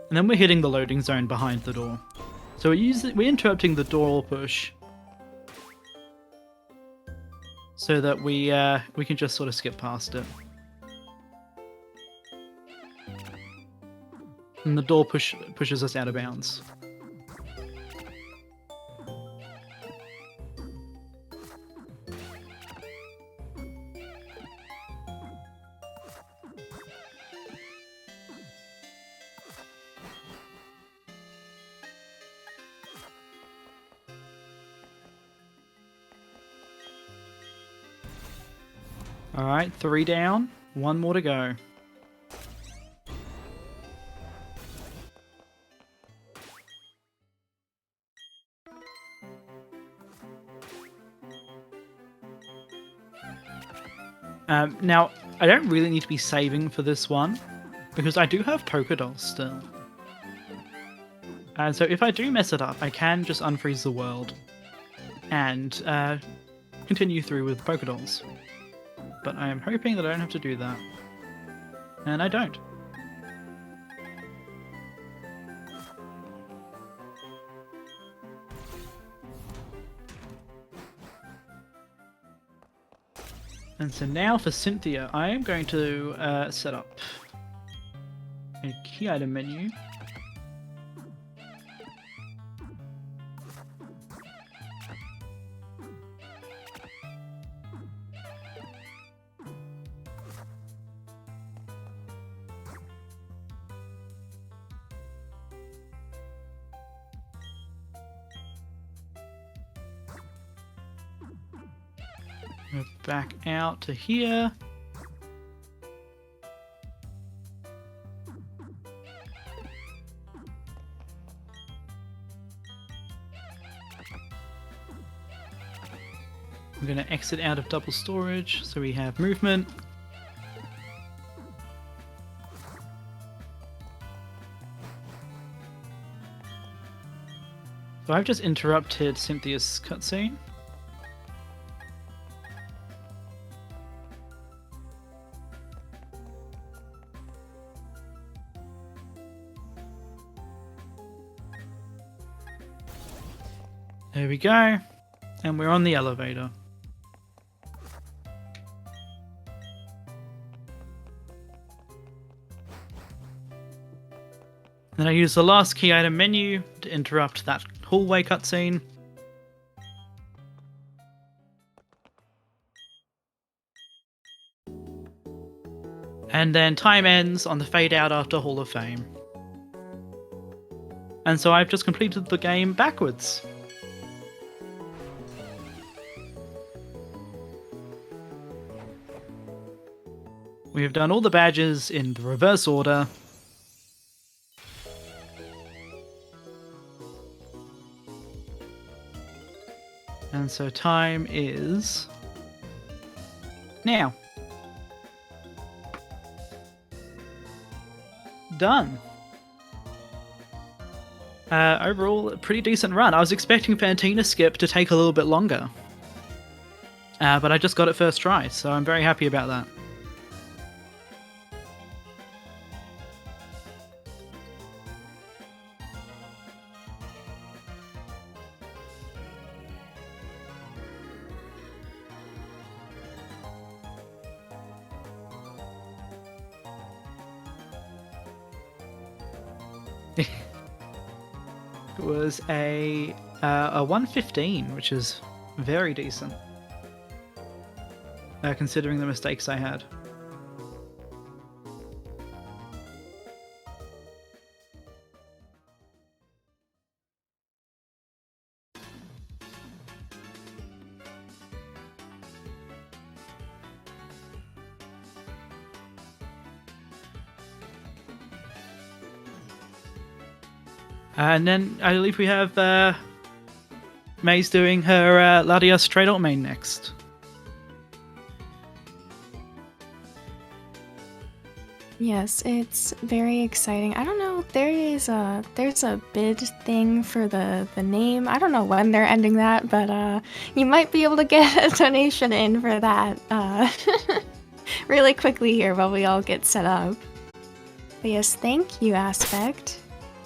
And then we're hitting the loading zone behind the door. So we're interrupting the door push so that we can just sort of skip past it. And the door pushes us out of bounds. Alright, 3 down, 1 more to go. Now, I don't really need to be saving for this one, because I do have Pokédolls still. And so if I do mess it up, I can just unfreeze the world and continue through with Pokédolls. But I am hoping that I don't have to do that. And I don't. And so now for Cynthia, I am going to set up a key item menu. Go back out to here. I'm going to exit out of double storage so we have movement. So I've just interrupted Cynthia's cutscene. There we go. And we're on the elevator. Then I use the last key item menu to interrupt that hallway cutscene. And then time ends on the fade out after Hall of Fame. And so I've just completed the game backwards. We have done all the badges in the reverse order. And so time is now. Done. Overall, a pretty decent run. I was expecting Fantina Skip to take a little bit longer. But I just got it first try, so I'm very happy about that. It was a 115, which is very decent, considering the mistakes I had. And then I believe we have May's doing her Latias straight out main next. Yes, it's very exciting. I don't know, there's a bid thing for the name. I don't know when they're ending that, but you might be able to get a donation in for that really quickly here while we all get set up. But yes, thank you, Aspect.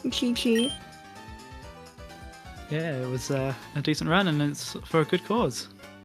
Chi-chi. Yeah, it was a decent run, and it's for a good cause.